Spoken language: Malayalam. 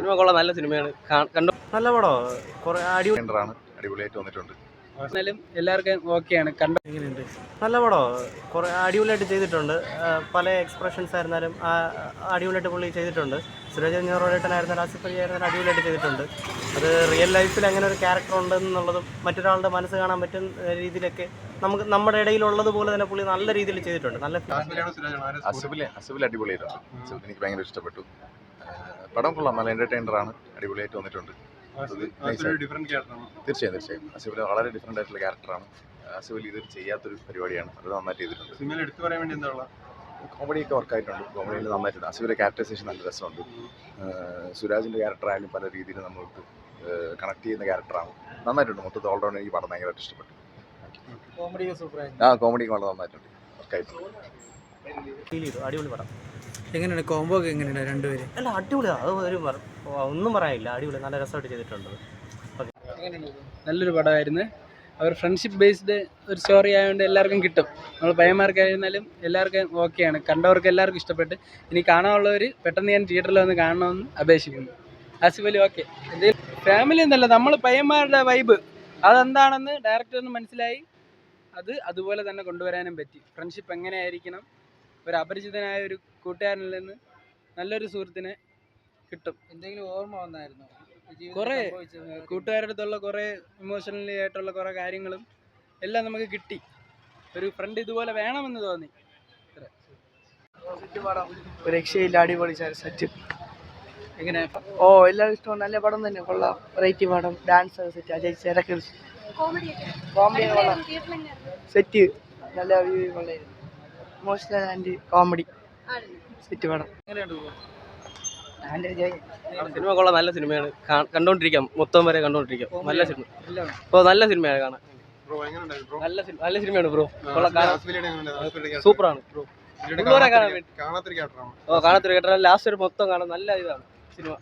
സിനിമ കൊള്ളാം, നല്ല സിനിമയാണ്. കണ്ടു. നല്ല പടോ, കുറെ അടിപൊളിയായിട്ട് വന്നിട്ടുണ്ട്. എല്ലാവർക്കും ഓക്കെയാണ്. കണ്ടു. എങ്ങനെയുണ്ട്? നല്ല പടോ, കുറെ അടിപൊളിയായിട്ട് ചെയ്തിട്ടുണ്ട്. പല എക്സ്പ്രഷൻസ് ആയിരുന്നാലും അടിപൊളിയായിട്ട് പുള്ളി ചെയ്തിട്ടുണ്ട്. സുരാജ് ഞോറോട്ടനായിരുന്നാലും ആസിഫ് അലി ആയിരുന്നാലും അടിപൊളിയായിട്ട് ചെയ്തിട്ടുണ്ട്. അത് റിയൽ ലൈഫിൽ അങ്ങനെ ഒരു ക്യാരക്ടർ ഉണ്ടെന്നുള്ളതും മറ്റൊരാളുടെ മനസ്സ് കാണാൻ പറ്റുന്ന രീതിയിലൊക്കെ നമുക്ക് നമ്മുടെ ഇടയിലുള്ളതുപോലെ തന്നെ പുള്ളി നല്ല രീതിയിൽ ചെയ്തിട്ടുണ്ട്. നല്ല അസുബിൽ അടിപൊളിയായിട്ടുണ്ട്. എനിക്ക് ഭയങ്കര ഇഷ്ടപ്പെട്ടു. പടം കൊള്ളാം, നല്ല എന്റർടൈനറാണ്, അടിപൊളിയായിട്ട് വന്നിട്ടുണ്ട്. തീർച്ചയായും അസുബിൽ വളരെ ഡിഫറെന്റ് ആയിട്ടുള്ള ക്യാരക്ടറാണ്. അസുബിൽ ഇത് ചെയ്യാത്തൊരു പരിപാടിയാണ്, അത് നന്നായിട്ട് ചെയ്തിട്ടുണ്ട്. കോമഡിയൊക്കെ വർക്കായിട്ടുണ്ട്, കോമഡിയിൽ നന്നായിട്ടുണ്ട്. അസുബിലെ ക്യാരക്ടറൈസേഷൻ നല്ല രസമുണ്ട്. സുരാജിന്റെ ക്യാരക്ടർ ആയാലും പല രീതിയിൽ നമ്മൾക്ക് കണക്ട് ചെയ്യുന്ന ക്യാരക്ടറാണ്. നന്നായിട്ടുണ്ട്. മൊത്തത്തിൽ ഓൾറൗണ്ട് എനിക്ക് പടം ഭയങ്കരമായിട്ട് ഇഷ്ടപ്പെട്ടു. കോമഡിക്ക് വളരെ നന്നായിട്ടുണ്ട്, വർക്കായിട്ടുണ്ട്. അടിപൊളി പടം. എങ്ങനെയാണ് കോംബോ ഒക്കെ എങ്ങനെയാണ് രണ്ടുപേരും? അല്ല അടിപൊളിയാണ്, അത് ഒരു ഒന്നും പറയാനില്ല. അടിപൊളി, നല്ല രസമായിട്ട് ചെയ്തിട്ടുണ്ട്. നല്ലൊരു പടമായിരുന്നു. അവർ ഫ്രണ്ട്ഷിപ്പ് ബേസ്ഡ് ഒരു സ്റ്റോറി ആയതുകൊണ്ട് എല്ലാവർക്കും കിട്ടും. നമ്മൾ പയ്യന്മാർക്കായിരുന്നാലും എല്ലാവർക്കും ഓക്കെയാണ്. കണ്ടവർക്ക് എല്ലാവർക്കും ഇഷ്ടപ്പെട്ട്. ഇനി കാണാനുള്ളവർ പെട്ടെന്ന് ഞാൻ തിയേറ്ററിൽ വന്ന് കാണണമെന്ന് അപേക്ഷിക്കുന്നു. ആസിഫ് അലി ഓക്കെ. ഫാമിലി എന്നല്ല, നമ്മൾ പയ്യന്മാരുടെ വൈബ് അതെന്താണെന്ന് ഡയറക്ടറിന് മനസ്സിലായി. അതുപോലെ തന്നെ കൊണ്ടുവരാനും പറ്റി. ഫ്രണ്ട്ഷിപ്പ് എങ്ങനെയായിരിക്കണം, ഒരു അപരിചിതനായ ഒരു കൂട്ടുകാരനിൽ നിന്ന് നല്ലൊരു സുഹൃത്തിനെ കിട്ടും. എന്തെങ്കിലും ഓർമ്മ വന്നായിരുന്നു? കുറേ കൂട്ടുകാരുടെ അടുത്തുള്ള കുറേ ഇമോഷണലി ആയിട്ടുള്ള കുറേ കാര്യങ്ങളും എല്ലാം നമുക്ക് കിട്ടി. ഒരു ഫ്രണ്ട് ഇതുപോലെ വേണമെന്ന് തോന്നി. ഒരു രക്ഷയില്ല, അടിപൊളി സെറ്റ്. എങ്ങനെ? എല്ലാവരും ഇഷ്ടമാണ്. നല്ല പടം തന്നെ, കൊള്ളാം. വെറൈറ്റി പടം, ഡാൻസ് സെറ്റ്, അജയ് ചേരൊക്കെ കോമഡി കൊള്ളാം. സെറ്റ് നല്ല ഇമോഷണൽ ആൻഡ് കോമഡി സെറ്റ് പടം. സിനിമ കൊള്ളാം, നല്ല സിനിമയാണ്. കണ്ടോണ്ടിരിക്കാം, മൊത്തം വരെ കണ്ടോണ്ടിരിക്കാം. നല്ല സിനിമ. നല്ല സിനിമയാണ് കാണാൻ. നല്ല സിനിമയാണ് ബ്രോ. സൂപ്പറാണ് ബ്രോ. കാണാത്തൊരു കേട്ടോ ലാസ്റ്റ് ഒരു മൊത്തം കാണാൻ നല്ല ഇതാണ് സിനിമ.